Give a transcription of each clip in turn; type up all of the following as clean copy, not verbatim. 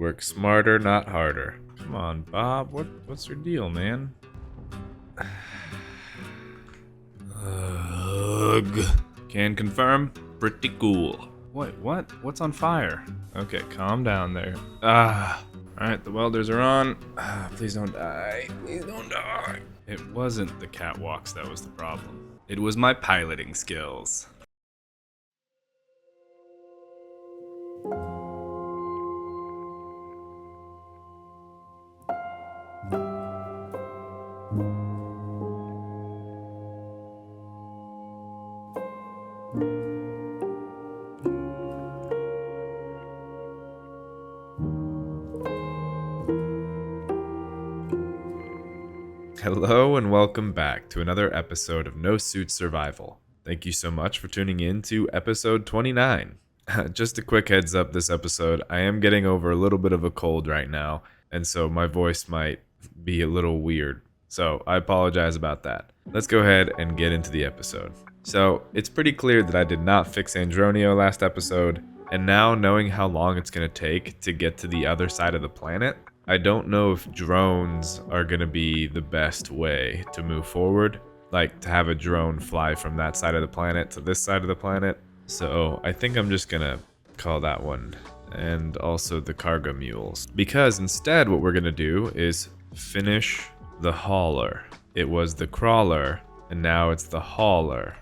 Work smarter, not harder. Come on, Bob. What's your deal, man? Ugh. Can confirm. Pretty cool. Wait, what? What's on fire? Okay, calm down there. Alright, the welders are on. Please don't die. Please don't die. It wasn't the catwalks that was the problem. It was my piloting skills. Hello and welcome back to another episode of No Suit Survival. Thank you so much for tuning in to episode 29. Just a quick heads up this episode, I am getting over a little bit of a cold right now, and so my voice might be a little weird. So I apologize about that. Let's go ahead and get into the episode. So it's pretty clear that I did not fix Andronio last episode, and now knowing how long it's going to take to get to the other side of the planet, I don't know if drones are going to be the best way to move forward, like to have a drone fly from that side of the planet to this side of the planet. So I think I'm just going to call that one, and also the cargo mules, because instead what we're going to do is finish the hauler. It was the crawler, and now it's the hauler.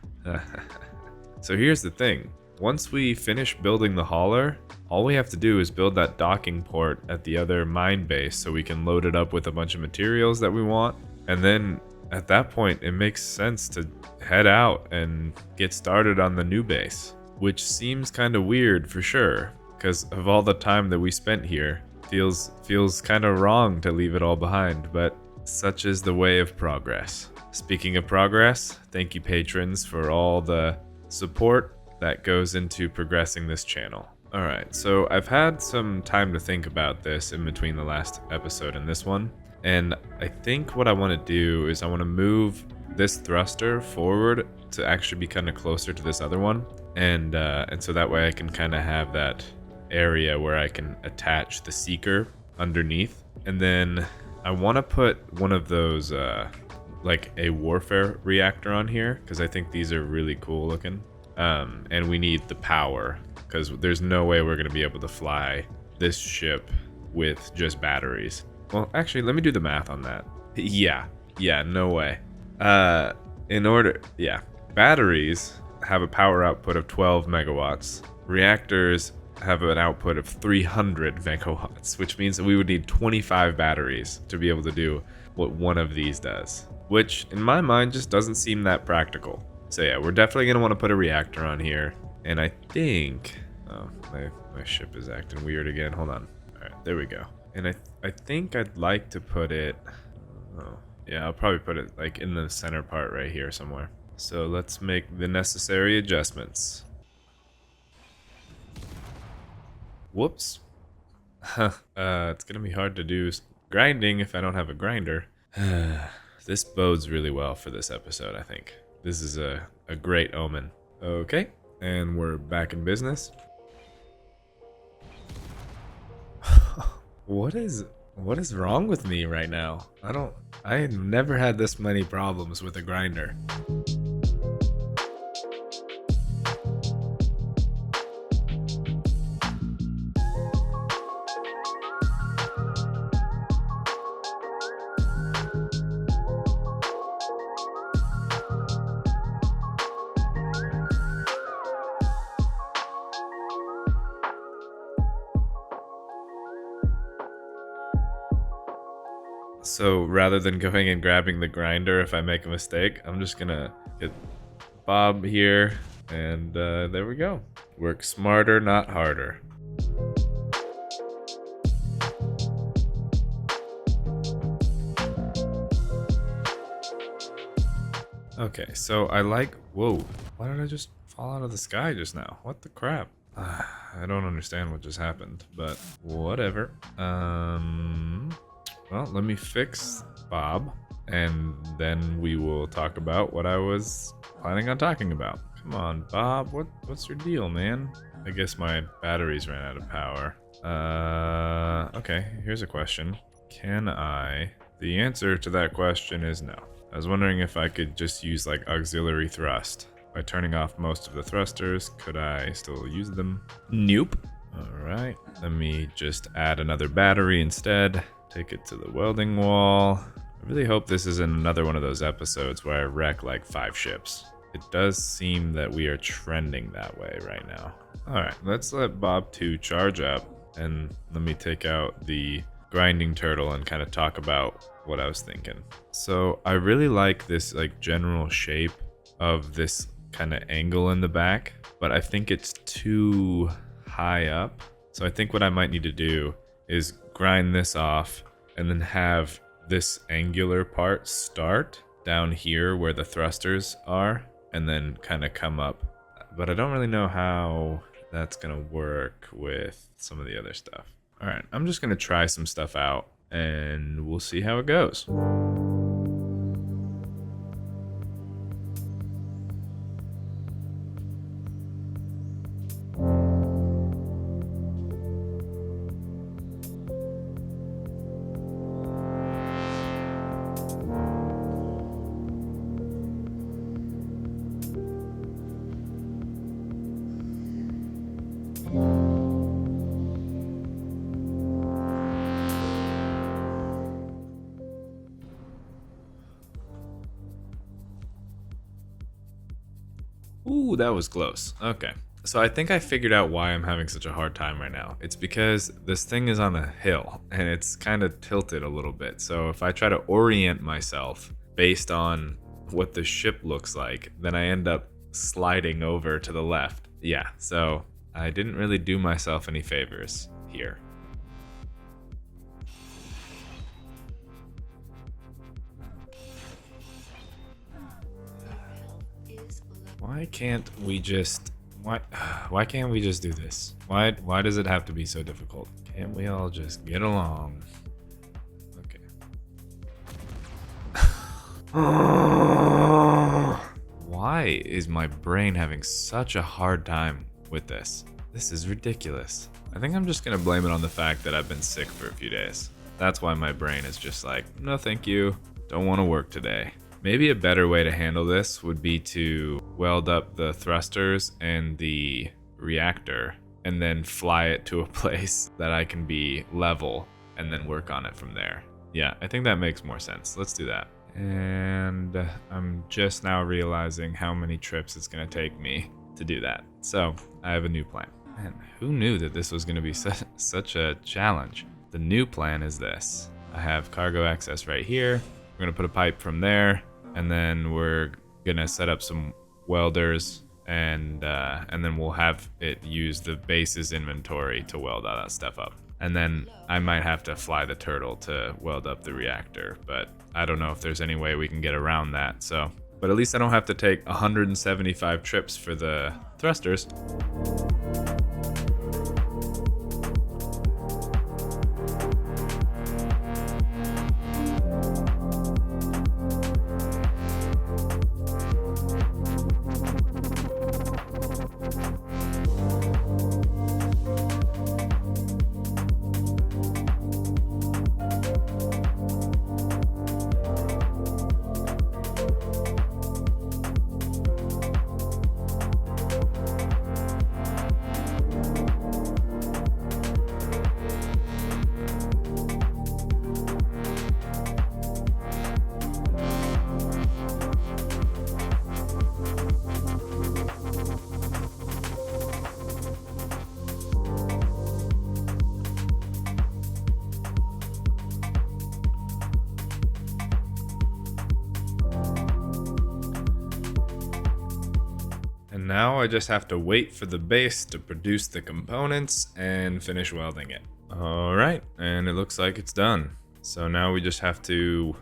So here's the thing. Once we finish building the hauler, all we have to do is build that docking port at the other mine base so we can load it up with a bunch of materials that we want. And then at that point, it makes sense to head out and get started on the new base, which seems kind of weird for sure, because of all the time that we spent here. Feels kind of wrong to leave it all behind, but such is the way of progress. Speaking of progress, thank you patrons for all the support that goes into progressing this channel. Alright, so I've had some time to think about this in between the last episode and this one, and I think what I want to do is I want to move this thruster forward to actually be kind of closer to this other one, and so that way I can kind of have that area where I can attach the seeker underneath, and then I want to put one of those like a warfare reactor on here, because I think these are really cool looking. And we need the power, because there's no way we're going to be able to fly this ship with just batteries. Well, actually, let me do the math on that. Yeah, no way. Batteries have a power output of 12 megawatts. Reactors have an output of 300 megawatts, which means that we would need 25 batteries to be able to do what one of these does, which in my mind just doesn't seem that practical. So yeah, we're definitely going to want to put a reactor on here. And I think... Oh, my ship is acting weird again. Hold on. Alright, there we go. And I think I'd like to put it... Oh, yeah, I'll probably put it like in the center part right here somewhere. So let's make the necessary adjustments. Whoops. It's going to be hard to do grinding if I don't have a grinder. This bodes really well for this episode, I think. This is a great omen. Okay, and we're back in business. What is wrong with me right now? I never had this many problems with a grinder. So rather than going and grabbing the grinder if I make a mistake, I'm just gonna get Bob here, and there we go. Work smarter, not harder. Okay, so I like... Whoa, why did I just fall out of the sky just now? What the crap? I don't understand what just happened, but whatever. Well, let me fix Bob, and then we will talk about what I was planning on talking about. Come on, Bob, what's your deal, man? I guess my batteries ran out of power. okay, here's a question. Can I? The answer to that question is no. I was wondering if I could just use like auxiliary thrust. By turning off most of the thrusters, could I still use them? Nope. Alright, let me just add another battery instead. Take it to the welding wall. I really hope this isn't another one of those episodes where I wreck like 5 ships. It does seem that we are trending that way right now. Alright, let's let Bob 2 charge up, and let me take out the grinding turtle and kind of talk about what I was thinking. So I really like this like general shape of this kind of angle in the back, but I think it's too high up. So I think what I might need to do is grind this off and then have this angular part start down here where the thrusters are and then kind of come up. But I don't really know how that's gonna work with some of the other stuff. All right, I'm just gonna try some stuff out and we'll see how it goes. Ooh, that was close. Okay. So I think I figured out why I'm having such a hard time right now. It's because this thing is on a hill and it's kind of tilted a little bit. So if I try to orient myself based on what the ship looks like, then I end up sliding over to the left. Yeah, so I didn't really do myself any favors here. Why can't we just why can't we just do this? Why does it have to be so difficult? Can't we all just get along? Okay. Why is my brain having such a hard time with this? This is ridiculous. I think I'm just gonna blame it on the fact that I've been sick for a few days. That's why my brain is just like, no thank you, don't want to work today. Maybe a better way to handle this would be to weld up the thrusters and the reactor and then fly it to a place that I can be level and then work on it from there. Yeah, I think that makes more sense. Let's do that. And I'm just now realizing how many trips it's gonna take me to do that. So I have a new plan. Man, who knew that this was gonna be such a challenge? The new plan is this. I have cargo access right here. We're gonna put a pipe from there, and then we're gonna set up some welders, and then we'll have it use the base's inventory to weld all that stuff up. And then I might have to fly the turtle to weld up the reactor, but I don't know if there's any way we can get around that. So, but at least I don't have to take 175 trips for the thrusters. And now I just have to wait for the base to produce the components and finish welding it. Alright, and it looks like it's done. So now we just have to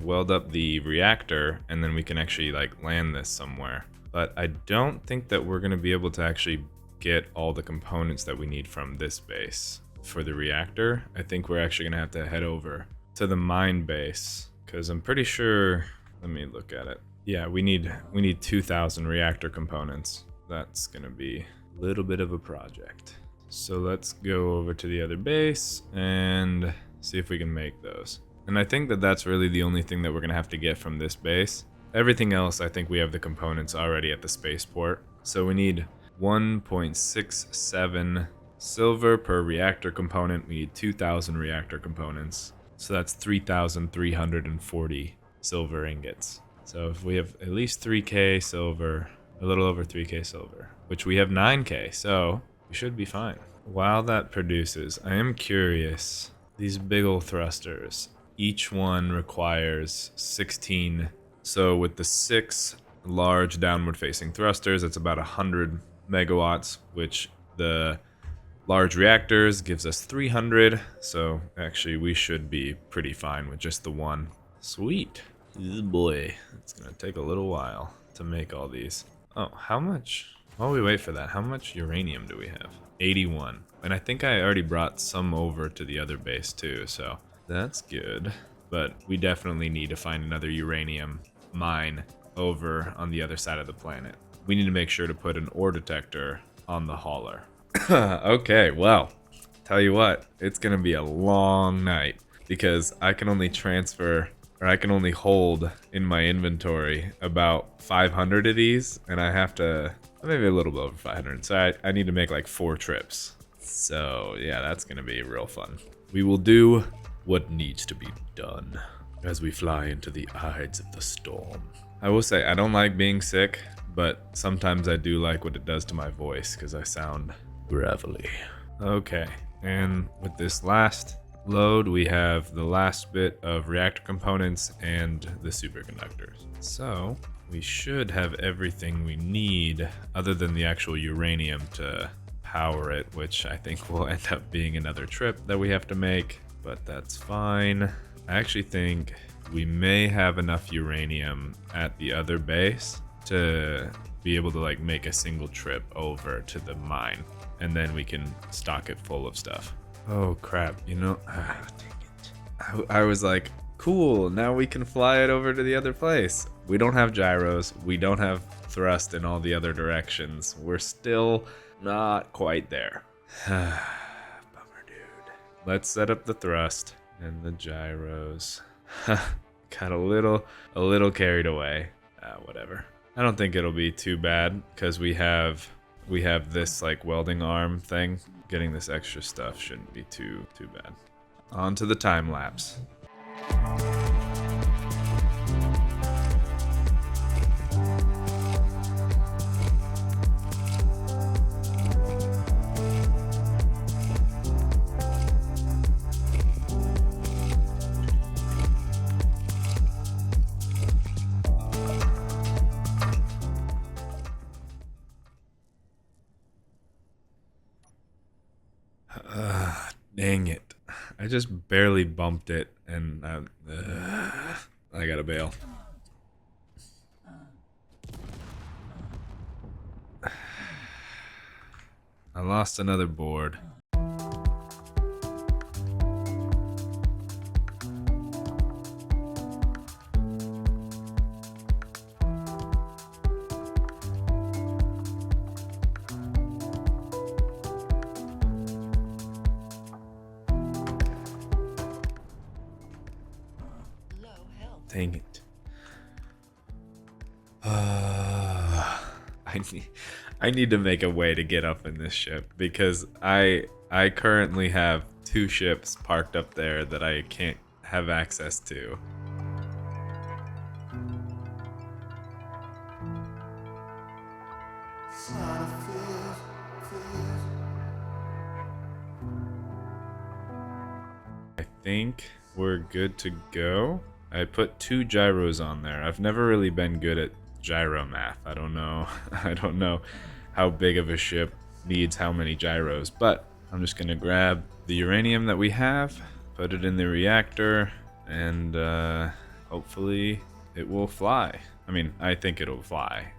weld up the reactor and then we can actually like land this somewhere. But I don't think that we're gonna be able to actually get all the components that we need from this base for the reactor. I think we're actually gonna have to head over to the mine base because I'm pretty sure, let me look at it. Yeah, we need 2,000 reactor components. That's gonna be a little bit of a project. So let's go over to the other base and see if we can make those. And I think that that's really the only thing that we're going to have to get from this base. Everything else, I think we have the components already at the spaceport. So we need 1.67 silver per reactor component. We need 2,000 reactor components. So that's 3,340 silver ingots. So if we have at least 3k silver, a little over 3k silver, which we have 9k, so we should be fine. While that produces, I am curious, these big ol' thrusters, each one requires 16. So with the 6 large downward facing thrusters, it's about 100 megawatts, which the large reactors gives us 300. So actually we should be pretty fine with just the one. Sweet. Oh boy, it's gonna take a little while to make all these. Oh, how much? While we wait for that, how much uranium do we have? 81. And I think I already brought some over to the other base too, so that's good. But we definitely need to find another uranium mine over on the other side of the planet. We need to make sure to put an ore detector on the hauler. Okay, well, tell you what, it's gonna be a long night because I can only transfer, or I can only hold in my inventory about 500 of these, and I have to, maybe a little bit over 500, so I need to make like 4 trips. So yeah, that's gonna be real fun. We will do what needs to be done as we fly into the eyes of the storm. I will say, I don't like being sick, but sometimes I do like what it does to my voice because I sound gravelly. Okay, and with this last load, we have the last bit of reactor components and the superconductors. So we should have everything we need other than the actual uranium to power it, which I think will end up being another trip that we have to make, but that's fine. I actually think we may have enough uranium at the other base to be able to like make a single trip over to the mine, and then we can stock it full of stuff. Oh crap, you know, dang it. I was like, cool, now we can fly it over to the other place. We don't have gyros, we don't have thrust in all the other directions. We're still not quite there. Bummer, dude. Let's set up the thrust and the gyros. Got a little carried away. Whatever. I don't think it'll be too bad because we have this like welding arm thing. Getting this extra stuff shouldn't be too bad. On to the time lapse. Dang it. I just barely bumped it and I gotta bail. I lost another board. Dang it. I need to make a way to get up in this ship because I currently have 2 ships parked up there that I can't have access to. I think we're good to go. I put 2 gyros on there. I've never really been good at gyro math. I don't know. I don't know how big of a ship needs how many gyros, but I'm just gonna grab the uranium that we have, put it in the reactor, and hopefully it will fly. I mean, I think it'll fly.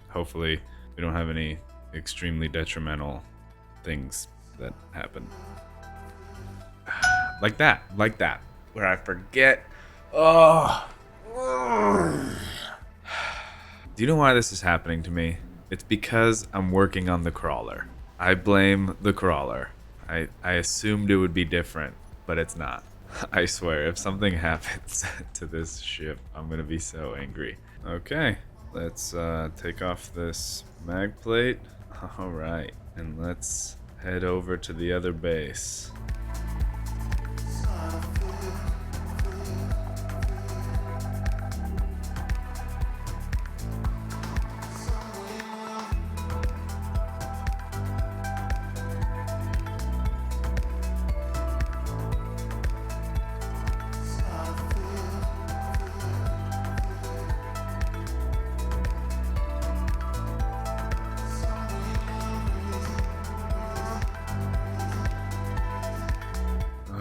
Hopefully we don't have any extremely detrimental things that happen. Like that, where I forget. Oh. Do you know why this is happening to me? It's because I'm working on the crawler. I blame the crawler. I assumed it would be different, but it's not. I swear, if something happens to this ship, I'm gonna be so angry. Okay, let's take off this mag plate. Alright, and let's head over to the other base.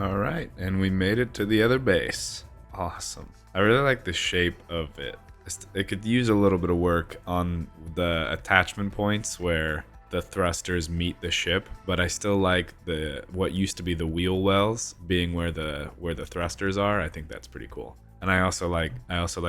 Alright, and we made it to the other base. Awesome. I really like the shape of it. It could use a little bit of work on the attachment points where the thrusters meet the ship, but I still like what used to be the wheel wells being where the thrusters are. I think that's pretty cool. And I also like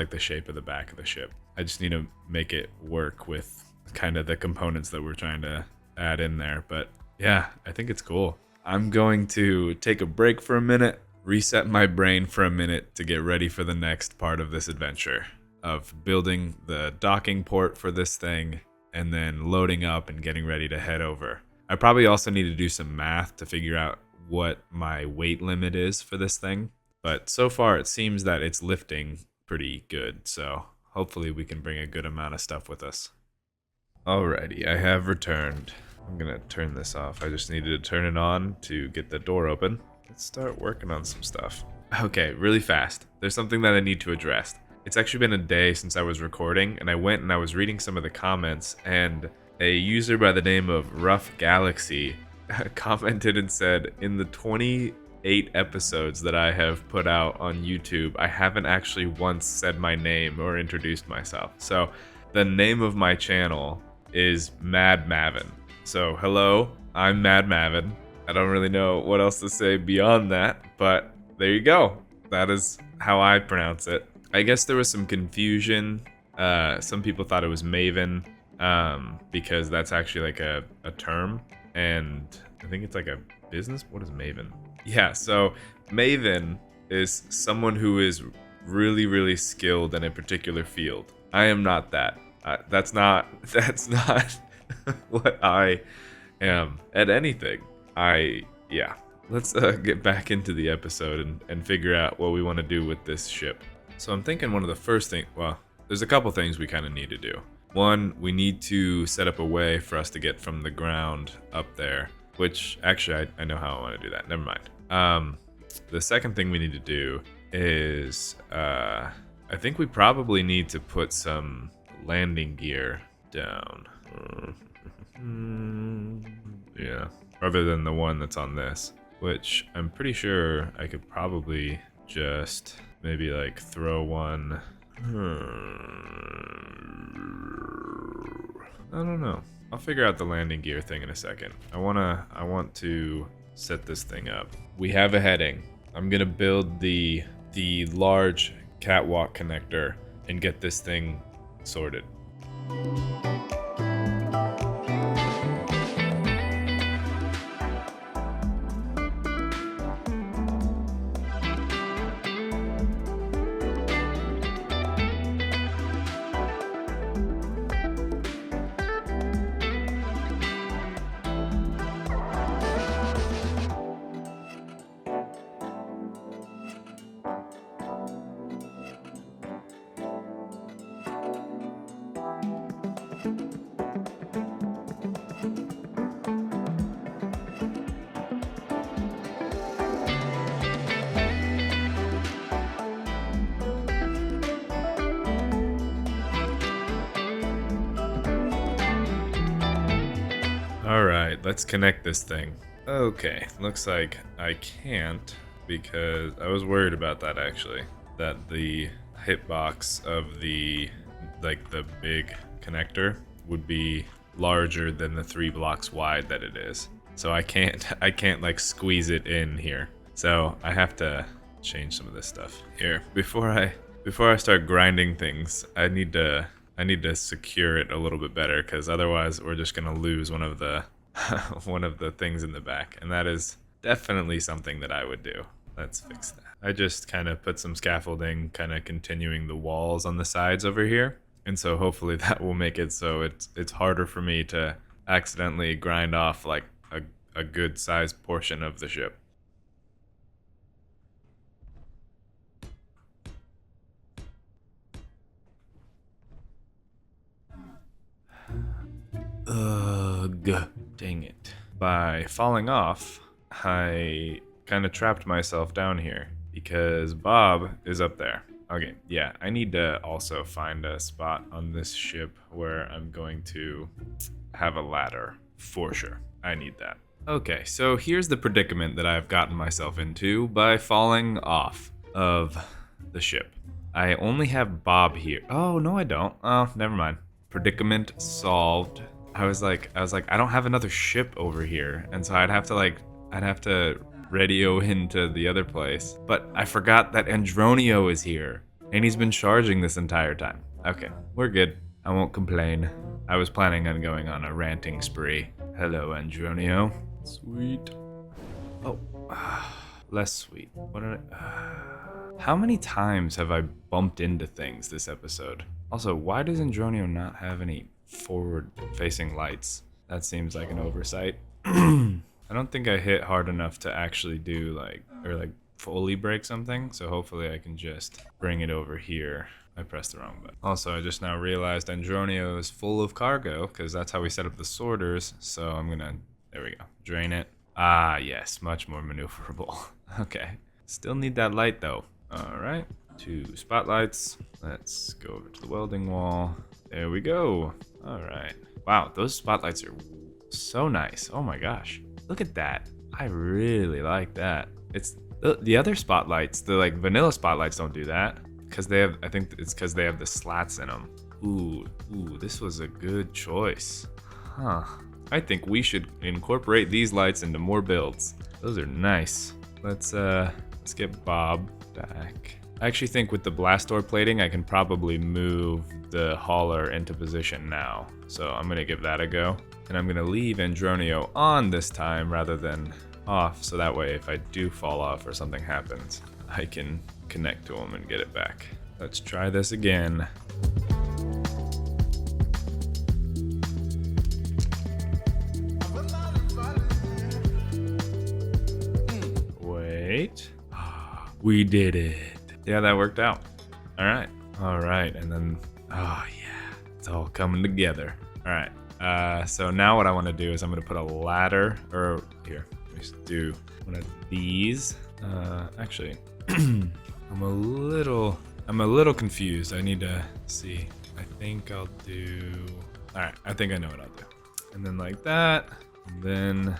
the shape of the back of the ship. I just need to make it work with kind of the components that we're trying to add in there. But yeah, I think it's cool. I'm going to take a break for a minute, reset my brain for a minute to get ready for the next part of this adventure of building the docking port for this thing and then loading up and getting ready to head over. I probably also need to do some math to figure out what my weight limit is for this thing, but so far it seems that it's lifting pretty good, so hopefully we can bring a good amount of stuff with us. Alrighty, I have returned. I'm gonna turn this off. I just needed to turn it on to get the door open. Let's start working on some stuff. Okay, really fast. There's something that I need to address. It's actually been a day since I was recording, and I went and I was reading some of the comments, and a user by the name of Rough Galaxy commented and said, in the 28 episodes that I have put out on YouTube, I haven't actually once said my name or introduced myself. So the name of my channel is Mad Mavin. So, hello, I'm Mad Mavin. I don't really know what else to say beyond that, but there you go. That is how I pronounce it. I guess there was some confusion. Some people thought it was Maven, because that's actually like a term, and I think it's like a business. What is Maven? Yeah, so Maven is someone who is really, really skilled in a particular field. I am not that. That's not what I am at anything. Yeah. Let's get back into the episode and figure out what we want to do with this ship. So I'm thinking one of the first things, well, there's a couple things we kind of need to do. One, we need to set up a way for us to get from the ground up there, which actually I know how I want to do that. Never mind. The second thing we need to do is, I think we probably need to put some landing gear down. Yeah, other than the one that's on this, which I'm pretty sure I could probably just maybe like throw one. I don't know. I'll figure out the landing gear thing in a second. I want to set this thing up. We have a heading. I'm gonna build the large catwalk connector and get this thing sorted. Alright, let's connect this thing. Okay, looks like I can't because I was worried about that actually. That the hitbox of the big connector would be larger than the 3 blocks wide that it is. So I can't like squeeze it in here. So I have to change some of this stuff. Here, before I start grinding things, I need to secure it a little bit better, because otherwise we're just gonna lose one of the one of the things in the back, and that is definitely something that I would do. Let's fix that. I just kind of put some scaffolding, kind of continuing the walls on the sides over here, and so hopefully that will make it so it's harder for me to accidentally grind off like a good sized portion of the ship. Ugh, dang it. By falling off, I kind of trapped myself down here because Bob is up there. Okay, yeah, I need to also find a spot on this ship where I'm going to have a ladder, for sure. I need that. Okay, so here's the predicament that I've gotten myself into by falling off of the ship. I only have Bob here. Oh, no, I don't. Oh, never mind. Predicament solved. I was like, I don't have another ship over here, and so I'd have to radio into the other place. But I forgot that Andronio is here, and he's been charging this entire time. Okay, we're good. I won't complain. I was planning on going on a ranting spree. Hello, Andronio. Sweet. Oh, less sweet. What did I... How many times have I bumped into things this episode? Also, why does Andronio not have any forward-facing lights? That seems like an oversight. I don't think I hit hard enough to actually do like fully break something, so hopefully I can just bring it over here. I pressed the wrong button. Also, I just now realized Andronio is full of cargo, because that's how we set up the sorters, so I'm gonna, there we go, drain it. Ah, yes, much more maneuverable. Okay, still need that light though. All right, 2 spotlights. Let's go over to the welding wall. There we go. All right. Wow, those spotlights are so nice. Oh my gosh. Look at that. I really like that. It's the other spotlights, the like vanilla spotlights don't do that because they have, I think it's because they have the slats in them. Ooh, this was a good choice. Huh. I think we should incorporate these lights into more builds. Those are nice. Let's get Bob back. I actually think with the blast door plating, I can probably move the hauler into position now. So I'm gonna give that a go. And I'm gonna leave Andronio on this time rather than off, so that way if I do fall off or something happens, I can connect to him and get it back. Let's try this again. Wait. We did it. Yeah, that worked out. All right, and then, oh yeah, it's all coming together. All right, so now what I want to do is I'm gonna put a ladder, or here, let me just do one of these. Actually, I'm a little confused. I need to see. I think I'll do, all right, I think I know what I'll do. And then like that, and then,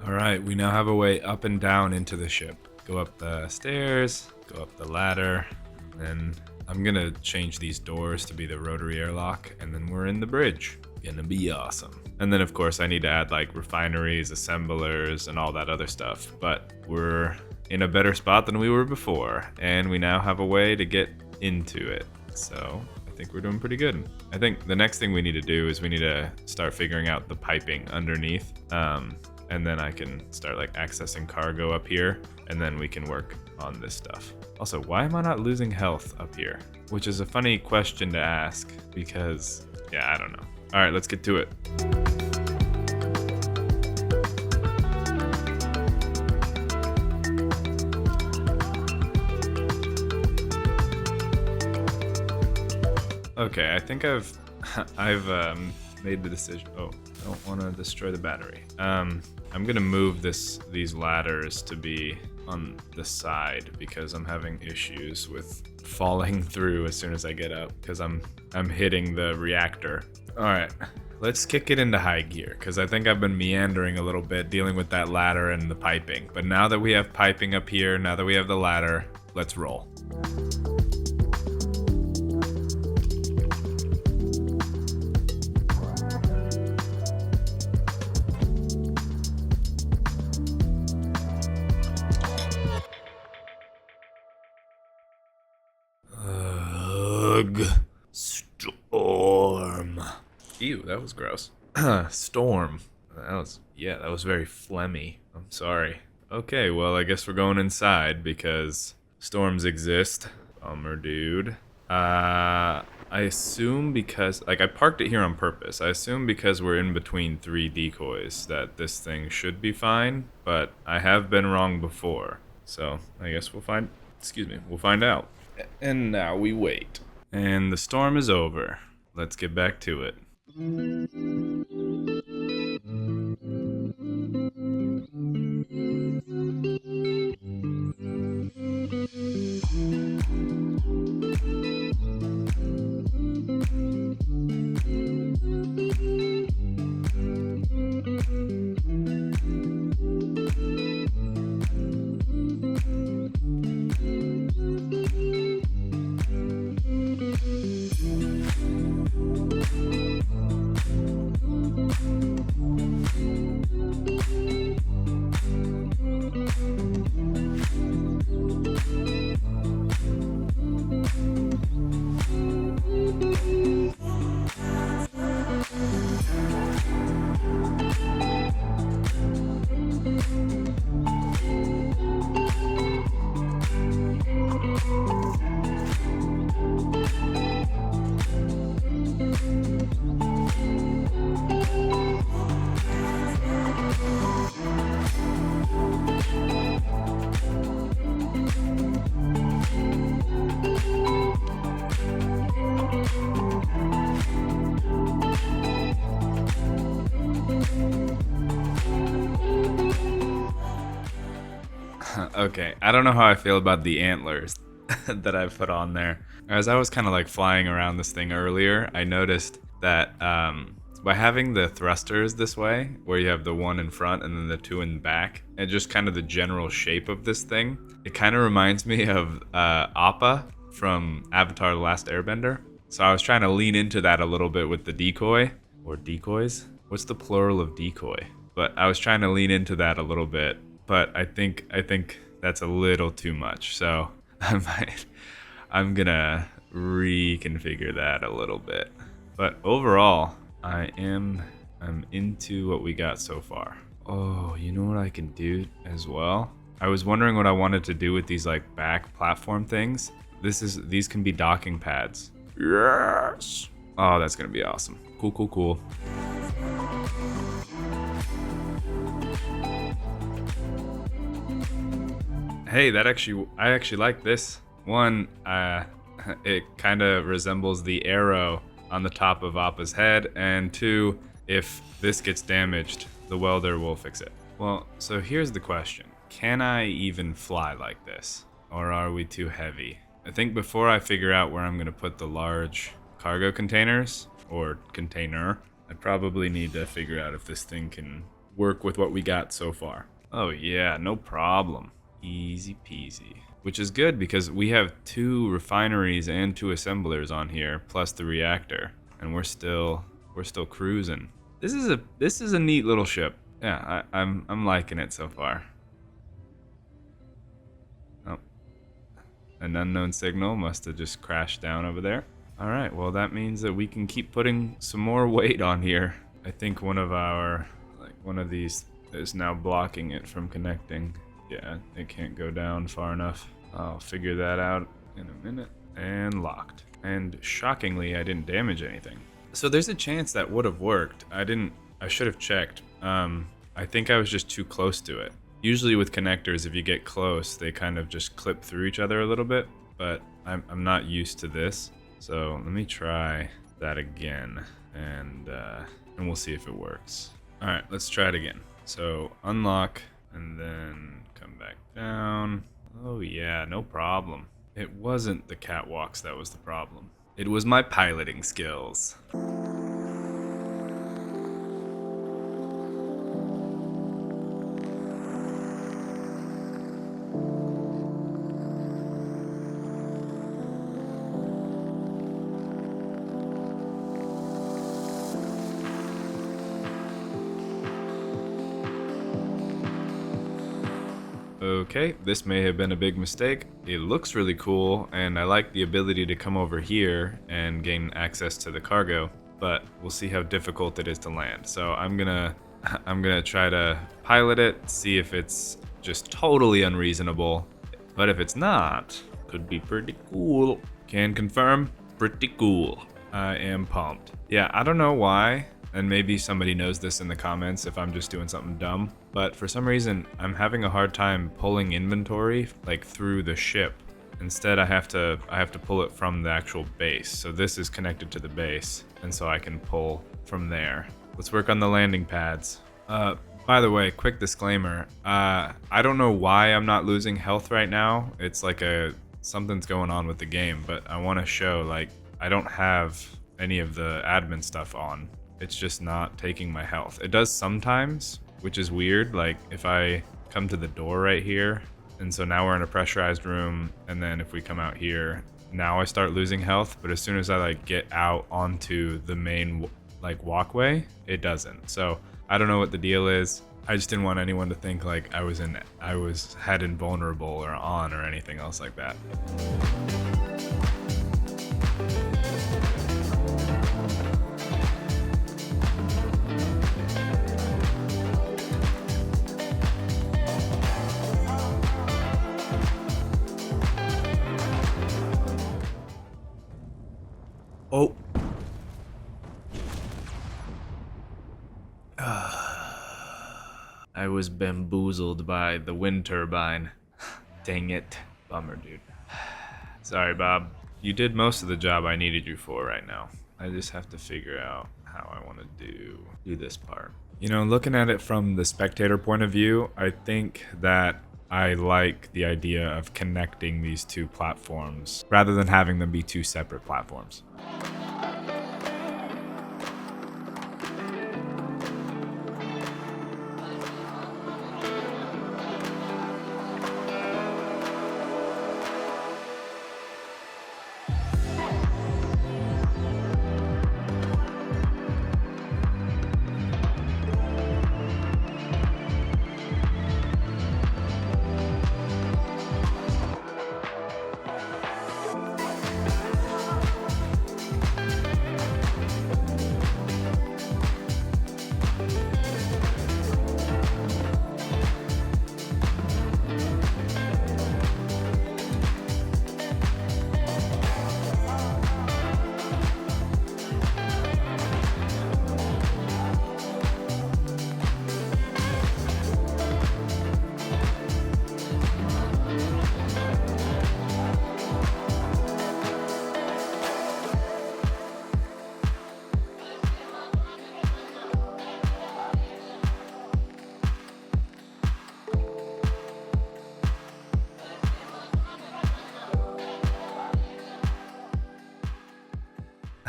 all right, we now have a way up and down into the ship. Go up the stairs, go up the ladder, and then I'm gonna change these doors to be the rotary airlock, and then we're in the bridge. Gonna be awesome. And then of course I need to add like refineries, assemblers, and all that other stuff, but we're in a better spot than we were before, and we now have a way to get into it. So I think we're doing pretty good. I think the next thing we need to do is we need to start figuring out the piping underneath. And then I can start like accessing cargo up here, and then we can work on this stuff. Also, why am I not losing health up here? Which is a funny question to ask because, yeah, I don't know. All right, let's get to it. Okay, I think I've made the decision. Oh, I don't want to destroy the battery. I'm gonna move these ladders to be on the side because I'm having issues with falling through as soon as I get up because I'm hitting the reactor. All right, let's kick it into high gear because I think I've been meandering a little bit dealing with that ladder and the piping. But now that we have piping up here, now that we have the ladder, let's roll. Ugh. Storm. Ew, that was gross. Storm. That was very phlegmy. I'm sorry. Okay, well, I guess we're going inside because storms exist. Bummer, dude. I assume because, I parked it here on purpose. I assume because we're in between 3 decoys that this thing should be fine, but I have been wrong before. So, I guess we'll find out. And now we wait. And the storm is over. Let's get back to it. Okay, I don't know how I feel about the antlers that I put on there. As I was kind of flying around this thing earlier, I noticed that by having the thrusters this way, where you have the one in front and then the 2 in back, and just kind of the general shape of this thing, it kind of reminds me of Appa from Avatar: The Last Airbender. So I was trying to lean into that a little bit with the decoy, or decoys? What's the plural of decoy? But I was trying to lean into that a little bit, but I think that's a little too much. So I'm gonna reconfigure that a little bit. But overall, I'm into what we got so far. Oh, you know what I can do as well? I was wondering what I wanted to do with these back platform things. These can be docking pads. Yes. Oh, that's gonna be awesome. Cool. Hey, I actually like this one. It kind of resembles the arrow on the top of Appa's head, and 2, if this gets damaged, the welder will fix it. Well, so here's the question. Can I even fly like this? Or are we too heavy? I think before I figure out where I'm gonna put the large cargo containers, or container, I probably need to figure out if this thing can work with what we got so far. Oh yeah, no problem. Easy peasy. Which is good because we have 2 refineries and 2 assemblers on here, plus the reactor, and we're still cruising. This is a neat little ship. Yeah, I'm liking it so far. Oh, an unknown signal must have just crashed down over there. All right, well that means that we can keep putting some more weight on here. I think one of these is now blocking it from connecting. Yeah, it can't go down far enough. I'll figure that out in a minute. And locked. And shockingly, I didn't damage anything. So there's a chance that would have worked. I should have checked. I think I was just too close to it. Usually with connectors, if you get close, they kind of just clip through each other a little bit, but I'm not used to this. So let me try that again, and we'll see if it works. All right, let's try it again. So unlock, and then come back down. Oh yeah, no problem. It wasn't the catwalks that was the problem. It was my piloting skills. Okay, this may have been a big mistake. It looks really cool, and I like the ability to come over here and gain access to the cargo, but we'll see how difficult it is to land. So I'm gonna try to pilot it, see if it's just totally unreasonable. But if it's not, could be pretty cool. Can confirm, pretty cool. I am pumped. Yeah, I don't know why, and maybe somebody knows this in the comments if I'm just doing something dumb, but for some reason I'm having a hard time pulling inventory like through the ship. Instead I have to pull it from the actual base. So this is connected to the base, and so I can pull from there. Let's work on the landing pads. By the way, quick disclaimer, I don't know why I'm not losing health right now. It's like something's going on with the game, but I want to show like I don't have any of the admin stuff on. It's just not taking my health. It does sometimes, which is weird. Like if I come to the door right here, and so now we're in a pressurized room, and then if we come out here, now I start losing health, but as soon as I like get out onto the main like walkway, it doesn't. So I don't know what the deal is. I just didn't want anyone to think like I had invulnerable or on or anything else like that. Oh. I was bamboozled by the wind turbine. Dang it. Bummer, dude. Sorry, Bob. You did most of the job I needed you for right now. I just have to figure out how I want to do this part. You know, looking at it from the spectator point of view, I think that I like the idea of connecting these two platforms rather than having them be two separate platforms.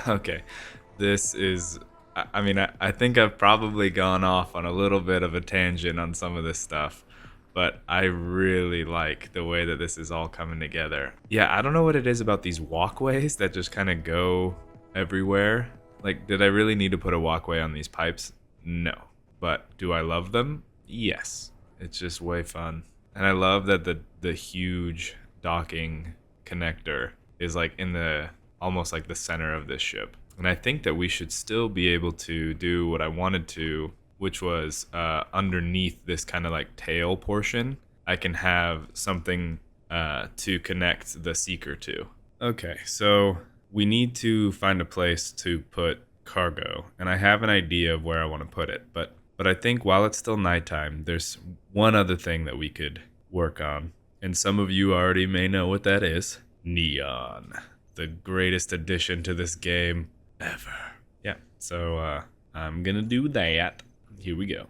Okay, this is, I mean, I think I've probably gone off on a little bit of a tangent on some of this stuff, but I really like the way that this is all coming together. Yeah, I don't know what it is about these walkways that just kind of go everywhere. Like, did I really need to put a walkway on these pipes? No. But do I love them? Yes. It's just way fun. And I love that the huge docking connector is like in the almost like the center of this ship. And I think that we should still be able to do what I wanted to, which was underneath this kind of like tail portion, I can have something to connect the seeker to. Okay, so we need to find a place to put cargo, and I have an idea of where I want to put it, but I think while it's still nighttime, there's one other thing that we could work on, and some of you already may know what that is. Neon. The greatest addition to this game ever. Yeah, so I'm gonna do that. Here we go.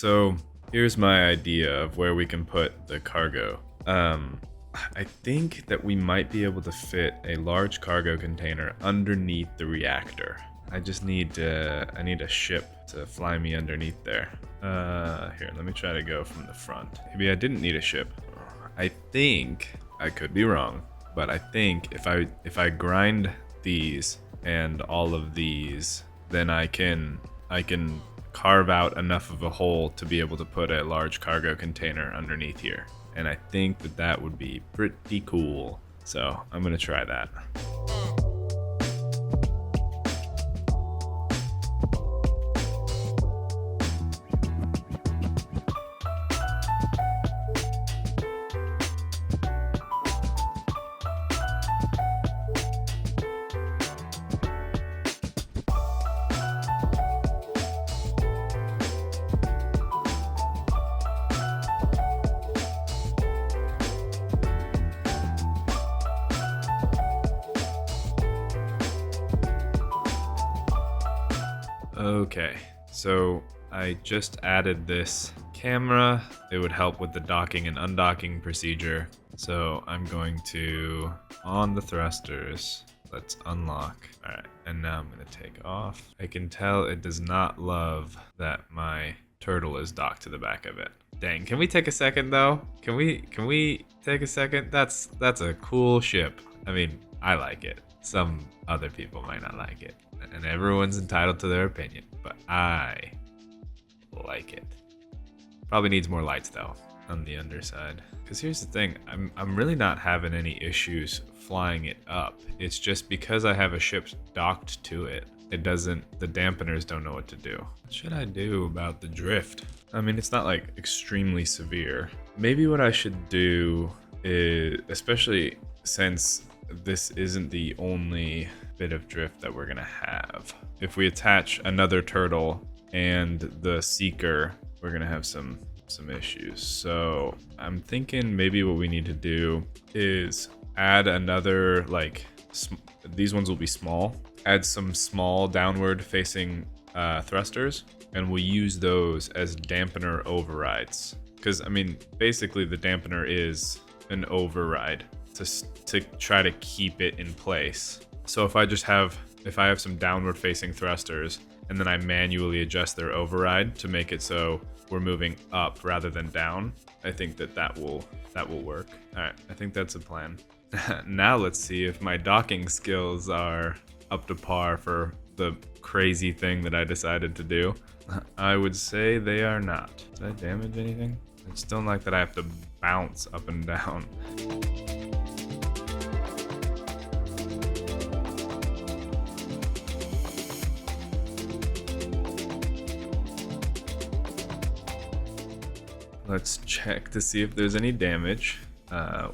So here's my idea of where we can put the cargo. I think that we might be able to fit a large cargo container underneath the reactor. I just need I need a ship to fly me underneath there. Here, let me try to go from the front. Maybe I didn't need a ship. I think, I could be wrong, but I think if I grind these and all of these, then I can carve out enough of a hole to be able to put a large cargo container underneath here. And I think that would be pretty cool. So I'm gonna try that. Okay, so I just added this camera. It would help with the docking and undocking procedure. So I'm going to, on the thrusters, let's unlock. All right, and now I'm gonna take off. I can tell it does not love that my turtle is docked to the back of it. Dang, can we take a second though? Can we take a second? That's a cool ship. I mean, I like it. Some other people might not like it. And everyone's entitled to their opinion, but I like it. Probably needs more lights though on the underside. Because here's the thing, I'm really not having any issues flying it up. It's just because I have a ship docked to it, the dampeners don't know what to do. What should I do about the drift? I mean, it's not like extremely severe. Maybe what I should do is, especially since this isn't the only bit of drift that we're gonna have. If we attach another turtle and the seeker, we're gonna have some issues. So I'm thinking maybe what we need to do is add another, like, these ones will be small. Add some small downward facing thrusters, and we'll use those as dampener overrides. Because I mean, basically the dampener is an override to try to keep it in place. So if I have some downward facing thrusters and then I manually adjust their override to make it so we're moving up rather than down, I think that will work. All right, I think that's a plan. Now let's see if my docking skills are up to par for the crazy thing that I decided to do. I would say they are not. Did I damage anything? I just don't like that I have to bounce up and down. Let's check to see if there's any damage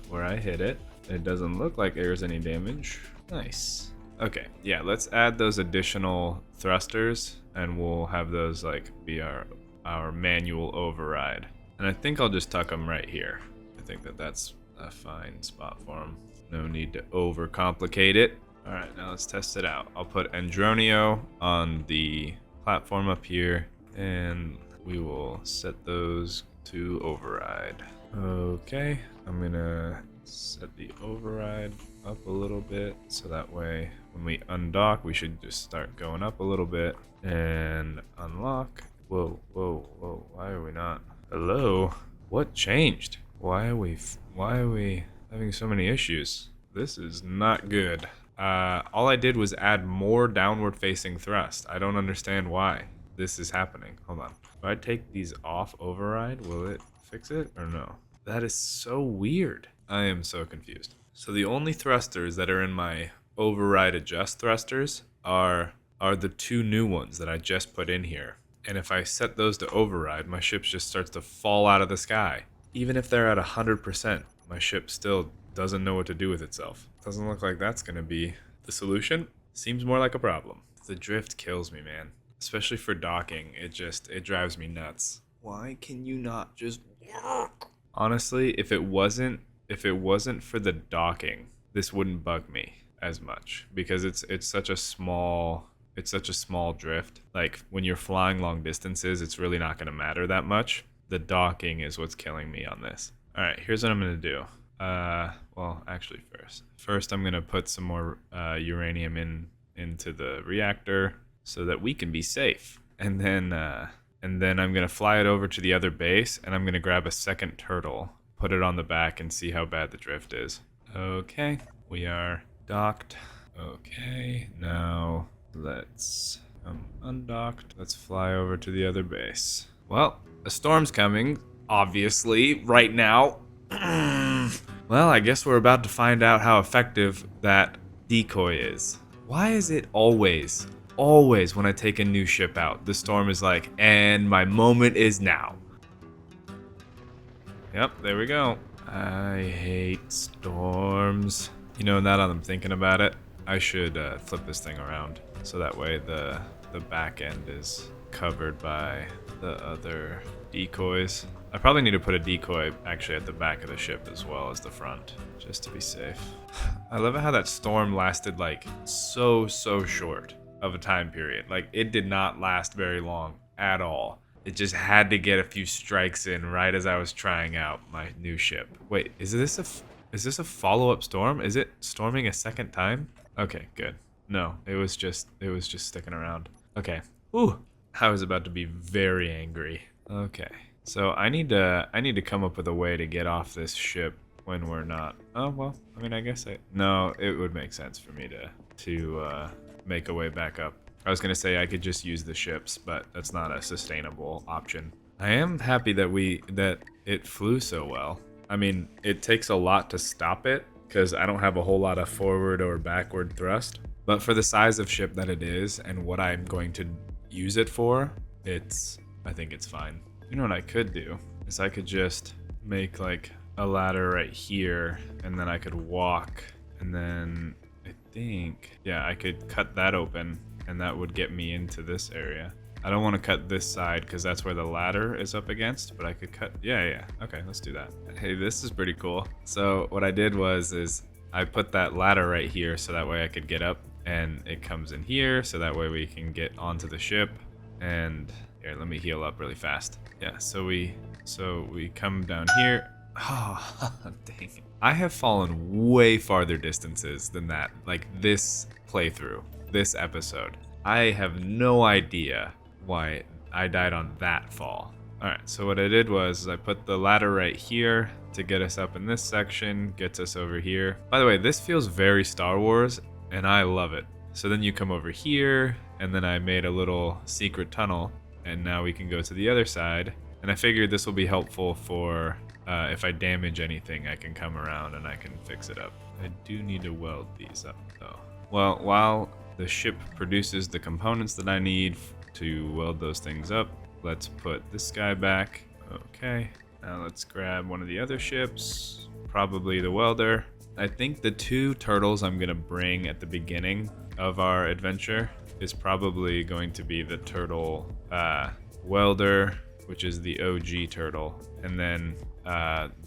where I hit it. It doesn't look like there's any damage. Nice. Okay, yeah, let's add those additional thrusters and we'll have those like be our manual override. And I think I'll just tuck them right here. I think that's a fine spot for them. No need to overcomplicate it. All right, now let's test it out. I'll put Andronio on the platform up here and we will set those to override. Okay, I'm gonna set the override up a little bit so that way when we undock we should just start going up a little bit and unlock. Whoa, why are we not? Hello? What changed? Why are we having so many issues? This is not good. All I did was add more downward facing thrust. I don't understand why this is happening. Hold on. If I take these off override, will it fix it or no? That is so weird. I am so confused. So the only thrusters that are in my override adjust thrusters are the two new ones that I just put in here. And if I set those to override, my ship just starts to fall out of the sky. Even if they're at 100%, my ship still doesn't know what to do with itself. Doesn't look like that's gonna be the solution. Seems more like a problem. The drift kills me, man. Especially for docking, it drives me nuts. Why can you not just work? Honestly, if it wasn't for the docking, this wouldn't bug me as much because it's such a small it's such a small drift. Like when you're flying long distances, it's really not going to matter that much. The docking is what's killing me on this. All right, here's what I'm going to do. Well, actually first I'm going to put some more uranium into the reactor so that we can be safe. And then I'm going to fly it over to the other base, and I'm going to grab a second turtle, put it on the back, and see how bad the drift is. Okay, we are docked. Okay, now let's undocked. Let's fly over to the other base. Well, a storm's coming, obviously, right now. Well, I guess we're about to find out how effective that decoy is. Why is it always when I take a new ship out, the storm is like, and my moment is now. Yep, there we go. I hate storms. You know, now that I'm thinking about it, I should flip this thing around so that way the back end is covered by the other decoys. I probably need to put a decoy actually at the back of the ship as well as the front, just to be safe. I love how that storm lasted like so short of a time period. Like it did not last very long at all. It just had to get a few strikes in right as I was trying out my new ship. Wait, is this a follow-up storm? Is it storming a second time? Okay, good. No, it was just sticking around. Okay. Ooh, I was about to be very angry. Okay. So I need to come up with a way to get off this ship when we're not. Oh, well, I mean, I guess no, it would make sense for me to make a way back up. I was gonna say I could just use the ships, but that's not a sustainable option. I am happy that it flew so well. I mean, it takes a lot to stop it because I don't have a whole lot of forward or backward thrust. But for the size of ship that it is and what I'm going to use it for, I think it's fine. You know what I could do is I could just make like a ladder right here, and then I could walk, and then I think, yeah, I could cut that open, and that would get me into this area. I don't want to cut this side because that's where the ladder is up against, but I could cut, yeah, okay, let's do that. Hey, this is pretty cool. So what I did is I put that ladder right here so that way I could get up, and it comes in here so that way we can get onto the ship. And here, let me heal up really fast. Yeah, so we come down here. Oh, dang it. I have fallen way farther distances than that, like this playthrough, this episode. I have no idea why I died on that fall. Alright, so what I did was I put the ladder right here to get us up in this section, gets us over here. By the way, this feels very Star Wars, and I love it. So then you come over here, and then I made a little secret tunnel, and now we can go to the other side. And I figured this will be helpful for if I damage anything, I can come around and I can fix it up. I do need to weld these up though. Well, while the ship produces the components that I need to weld those things up, let's put this guy back. Okay, now let's grab one of the other ships, probably the welder. I think the 2 turtles I'm gonna bring at the beginning of our adventure is probably going to be the turtle welder, which is the OG turtle, and then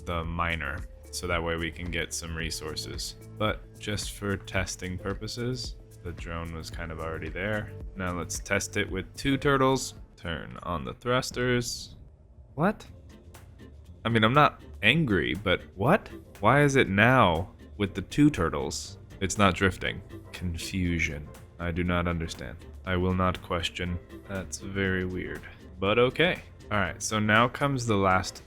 the miner, so that way we can get some resources. But just for testing purposes, the drone was kind of already there. Now let's test it with 2 turtles. Turn on the thrusters. What? I mean, I'm not angry, but what? Why is it now with the 2 turtles it's not drifting? Confusion. I do not understand. I will not question. That's very weird, but okay. All right, so now comes the last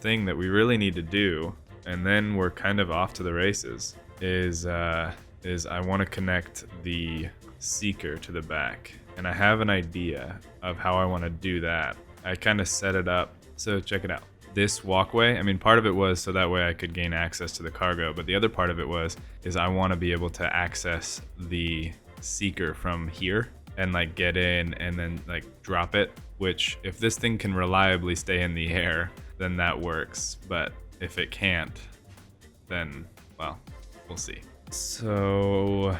thing that we really need to do, and then we're kind of off to the races. Is I want to connect the seeker to the back, and I have an idea of how I want to do that. I kind of set it up. So check it out. This walkway, I mean, part of it was so that way I could gain access to the cargo, but the other part of it is I want to be able to access the seeker from here and like get in and then like drop it, which if this thing can reliably stay in the air, then that works. But if it can't, then, well, we'll see. So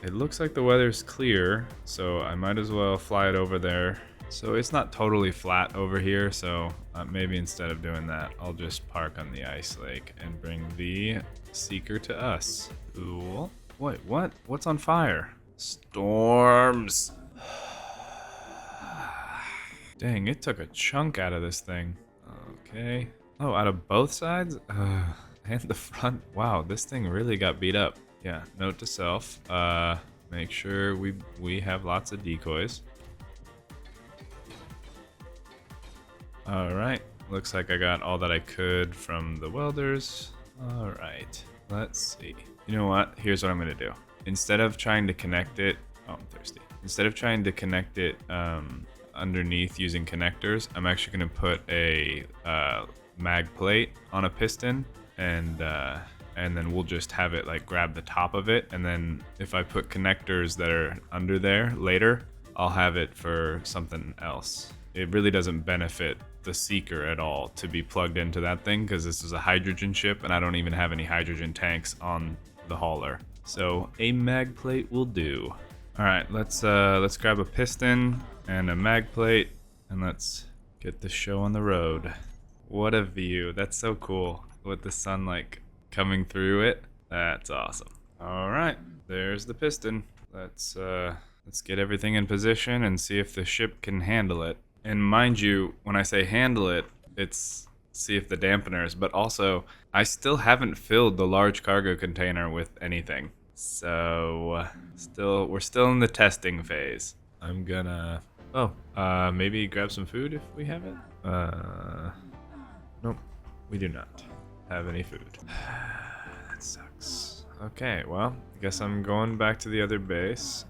it looks like the weather's clear, so I might as well fly it over there. So it's not totally flat over here, so maybe instead of doing that, I'll just park on the ice lake and bring the seeker to us. Cool. Wait, what? What's on fire? Storms. Dang, it took a chunk out of this thing. Okay. Oh, out of both sides? And the front. Wow, this thing really got beat up. Yeah, note to self. Make sure we have lots of decoys. Alright. Looks like I got all that I could from the welders. Alright. Let's see. You know what? Here's what I'm gonna do. Instead of trying to connect it... Oh, I'm thirsty. Instead of trying to connect it underneath using connectors, I'm actually gonna put a mag plate on a piston, and then we'll just have it like grab the top of it, and then if I put connectors that are under there later, I'll have it for something else. It really doesn't benefit the Seeker at all to be plugged into that thing, because this is a hydrogen ship and I don't even have any hydrogen tanks on the hauler. So a mag plate will do. All right, let's grab a piston and a mag plate, and let's get the show on the road. What a view. That's so cool with the sun like coming through it. That's awesome. All right, there's the piston. Let's get everything in position and see if the ship can handle it. And mind you, when I say handle it, it's see if the dampeners, but also I still haven't filled the large cargo container with anything. So we're still in the testing phase. I'm gonna maybe grab some food if we have it. Nope, we do not have any food. That sucks. Okay, well, I guess I'm going back to the other base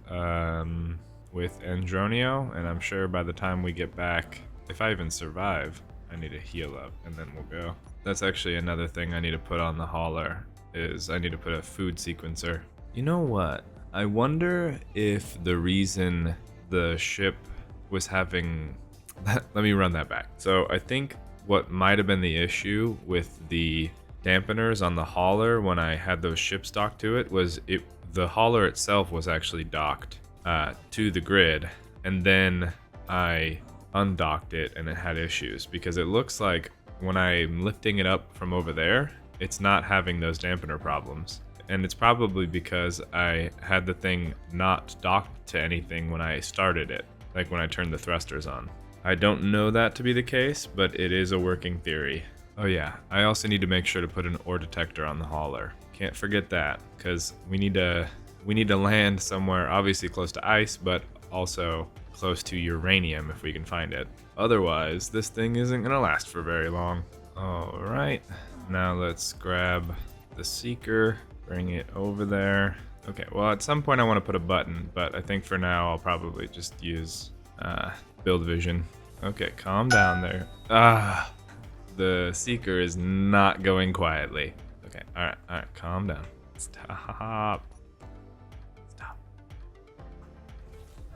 with Andronio, and I'm sure by the time we get back, if I even survive, I need to heal up, and then we'll go. That's actually another thing I need to put on the hauler, is I need to put a food sequencer. You know what? I wonder if the reason the ship was having... Let me run that back. So I think what might have been the issue with the dampeners on the hauler when I had those ships docked to it was the hauler itself was actually docked to the grid, and then I undocked it and it had issues because it looks like when I'm lifting it up from over there, it's not having those dampener problems. And it's probably because I had the thing not docked to anything when I started it, like when I turned the thrusters on. I don't know that to be the case, but it is a working theory. Oh yeah, I also need to make sure to put an ore detector on the hauler. Can't forget that, because we need to land somewhere obviously close to ice, but also close to uranium if we can find it. Otherwise, this thing isn't gonna last for very long. All right, now let's grab the Seeker, bring it over there. Okay, well at some point I want to put a button, but I think for now I'll probably just use build vision. Okay, calm down there. The Seeker is not going quietly. Okay, all right, calm down. Stop.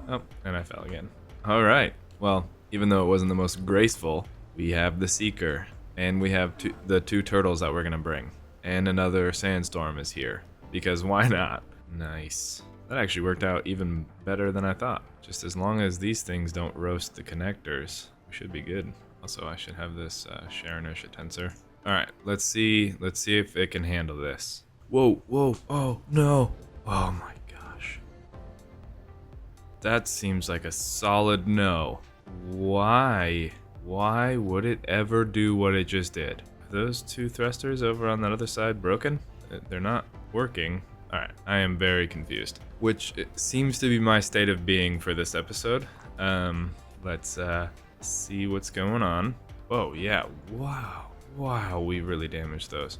Oh, and I fell again. All right, well, even though it wasn't the most graceful, we have the Seeker, and we have the two turtles that we're gonna bring, and another sandstorm is here, because why not? Nice. That actually worked out even better than I thought. Just as long as these things don't roast the connectors, we should be good. Also, I should have this share inertia tensor. All right, let's see if it can handle this. Whoa, oh no. Oh my gosh. That seems like a solid no. Why would it ever do what it just did? Are those two thrusters over on that other side broken? They're not working. All right, I am very confused, which it seems to be my state of being for this episode. Let's see what's going on. Whoa, yeah, wow, we really damaged those.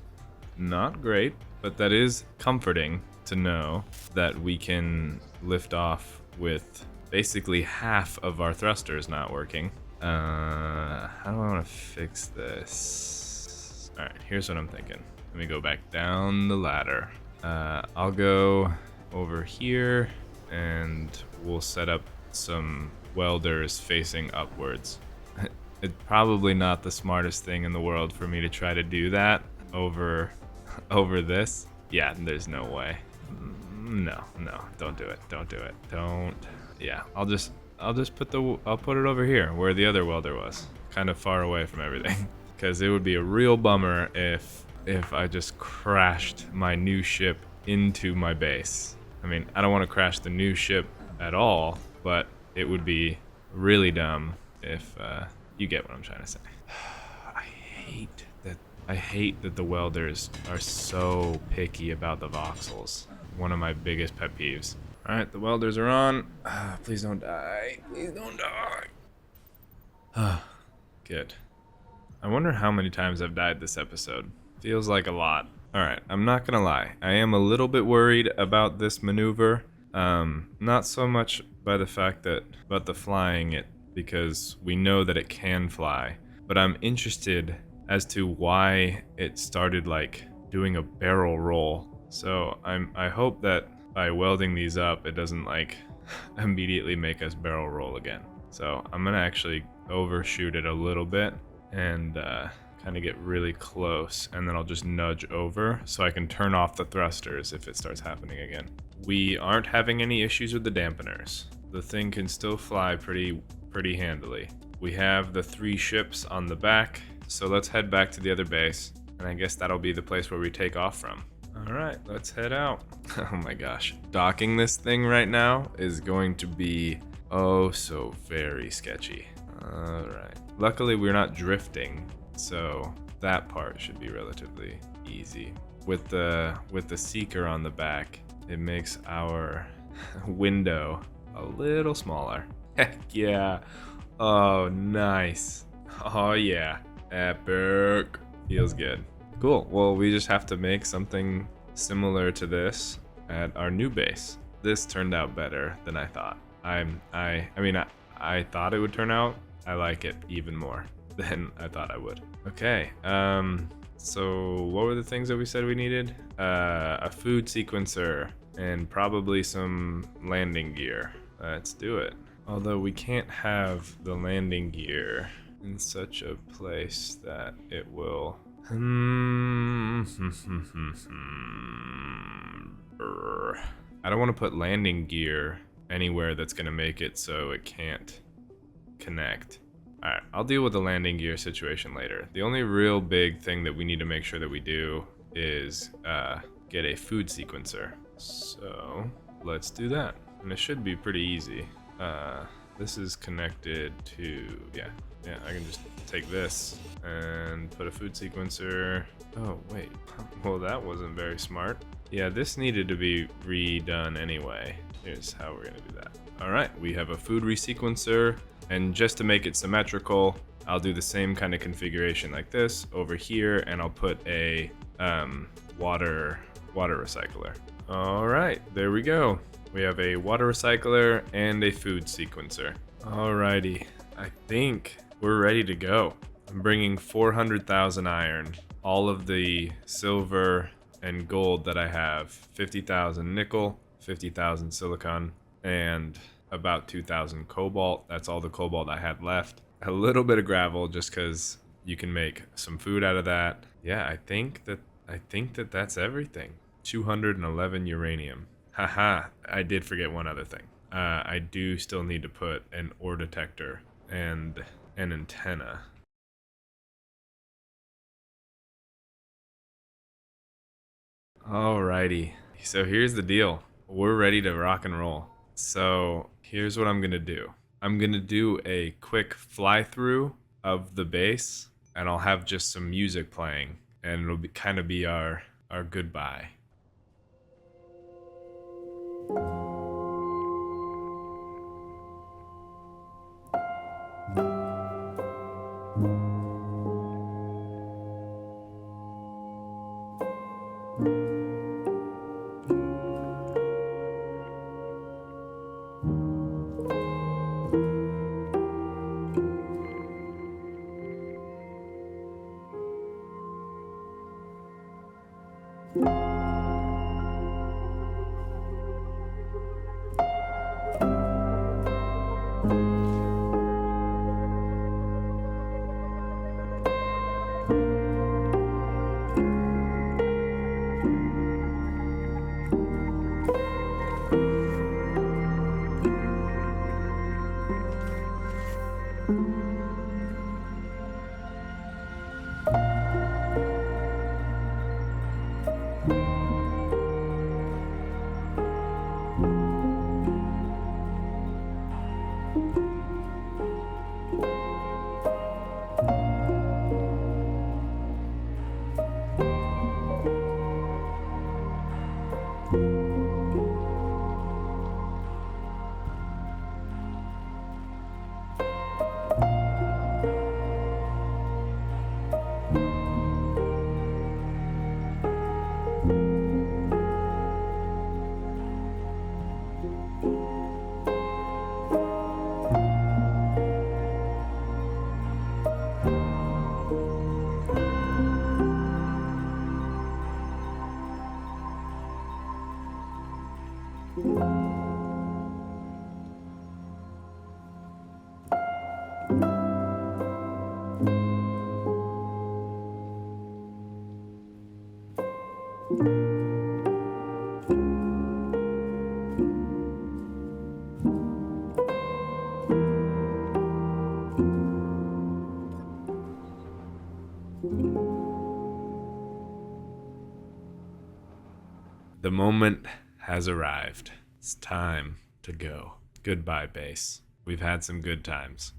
Not great, but that is comforting to know that we can lift off with basically half of our thrusters not working. How do I want to fix this? All right, here's what I'm thinking. Let me go back down the ladder. I'll go over here and we'll set up some welders facing upwards. It's probably not the smartest thing in the world for me to try to do that over this. Yeah, there's no way. No, don't do it. Don't. Yeah, I'll put it over here where the other welder was, kind of far away from everything, because it would be a real bummer if I just crashed my new ship into my base. I mean, I don't want to crash the new ship at all, but it would be really dumb if you get what I'm trying to say. I hate that the welders are so picky about the voxels. One of my biggest pet peeves. All right, the welders are on. Please don't die. Please don't die. Good. I wonder how many times I've died this episode. Feels like a lot. All right, I'm not gonna lie. I am a little bit worried about this maneuver. Not so much by the fact that about the flying it, because we know that it can fly, but I'm interested as to why it started like doing a barrel roll. So I hope that by welding these up, it doesn't like immediately make us barrel roll again. So I'm gonna actually overshoot it a little bit and kind of get really close, and then I'll just nudge over so I can turn off the thrusters if it starts happening again. We aren't having any issues with the dampeners. The thing can still fly pretty handily. We have the 3 ships on the back, so let's head back to the other base, and I guess that'll be the place where we take off from. All right, let's head out. Oh my gosh, docking this thing right now is going to be oh so very sketchy. All right, luckily we're not drifting, so that part should be relatively easy. With the seeker on the back, it makes our window a little smaller. Heck yeah. Oh, nice. Oh yeah, epic. Feels good. Cool. Well, we just have to make something similar to this at our new base. This turned out better than I thought. I mean, I thought it would turn out. I like it even more than I thought I would. Okay. So what were the things that we said we needed? A food sequencer and probably some landing gear. Let's do it. Although we can't have the landing gear in such a place that it will I don't want to put landing gear anywhere that's going to make it so it can't connect. Alright, I'll deal with the landing gear situation later. The only real big thing that we need to make sure that we do is get a food sequencer. So let's do that. And it should be pretty easy. This is connected to, yeah, I can just take this and put a food sequencer. Oh, wait. Well, that wasn't very smart. Yeah, this needed to be redone anyway. Here's how we're gonna do that. All right, we have a food resequencer, and just to make it symmetrical, I'll do the same kind of configuration like this over here, and I'll put a water recycler. All right, there we go. We have a water recycler and a food sequencer. Alrighty, I think we're ready to go. I'm bringing 400,000 iron, all of the silver and gold that I have, 50,000 nickel, 50,000 silicon, and about 2,000 cobalt. That's all the cobalt I had left. A little bit of gravel just because you can make some food out of that. Yeah, I think that that's everything. 211 uranium. Haha, I did forget one other thing. I do still need to put an ore detector and an antenna. Alrighty, so here's the deal. We're ready to rock and roll. So here's what I'm gonna do. I'm gonna do a quick fly through of the base, and I'll have just some music playing, and it'll kind of be our goodbye. The moment has arrived. It's time to go. Goodbye, base. We've had some good times.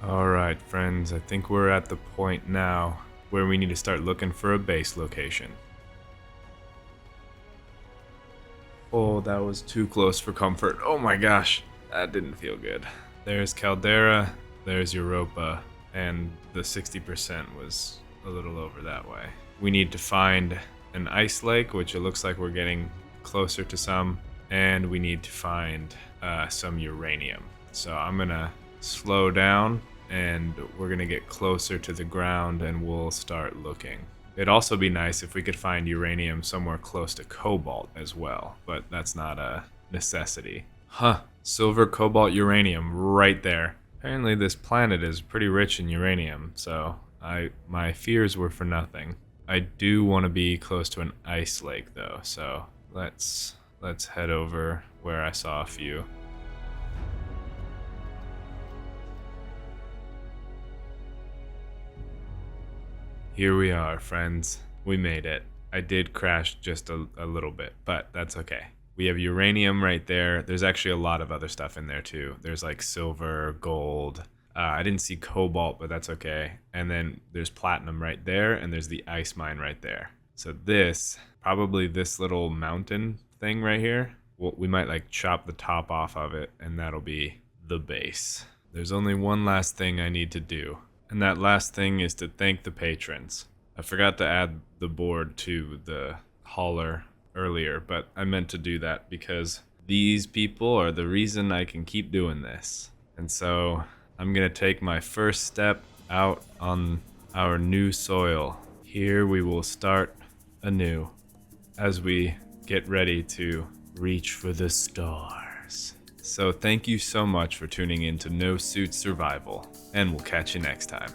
Alright, friends, I think we're at the point now where we need to start looking for a base location. Oh, that was too close for comfort. Oh my gosh, that didn't feel good. There's Caldera, there's Europa, and the 60% was a little over that way. We need to find an ice lake, which it looks like we're getting closer to some, and we need to find some uranium. So I'm gonna slow down and we're gonna get closer to the ground and we'll start looking. It'd also be nice if we could find uranium somewhere close to cobalt as well, but that's not a necessity. Huh, silver, cobalt, uranium right there. Apparently this planet is pretty rich in uranium, so my fears were for nothing. I do want to be close to an ice lake though, so let's head over where I saw a few. Here we are, friends. We made it. I did crash just a little bit, but that's okay. We have uranium right there. There's actually a lot of other stuff in there too. There's like silver, gold. I didn't see cobalt, but that's okay. And then there's platinum right there, and there's the ice mine right there. So probably this little mountain thing right here, we might like chop the top off of it, and that'll be the base. There's only one last thing I need to do. And that last thing is to thank the patrons. I forgot to add the board to the hauler earlier, but I meant to do that because these people are the reason I can keep doing this. And so I'm gonna take my first step out on our new soil. Here we will start anew as we get ready to reach for the stars. So thank you so much for tuning in to No Suit Survival, and we'll catch you next time.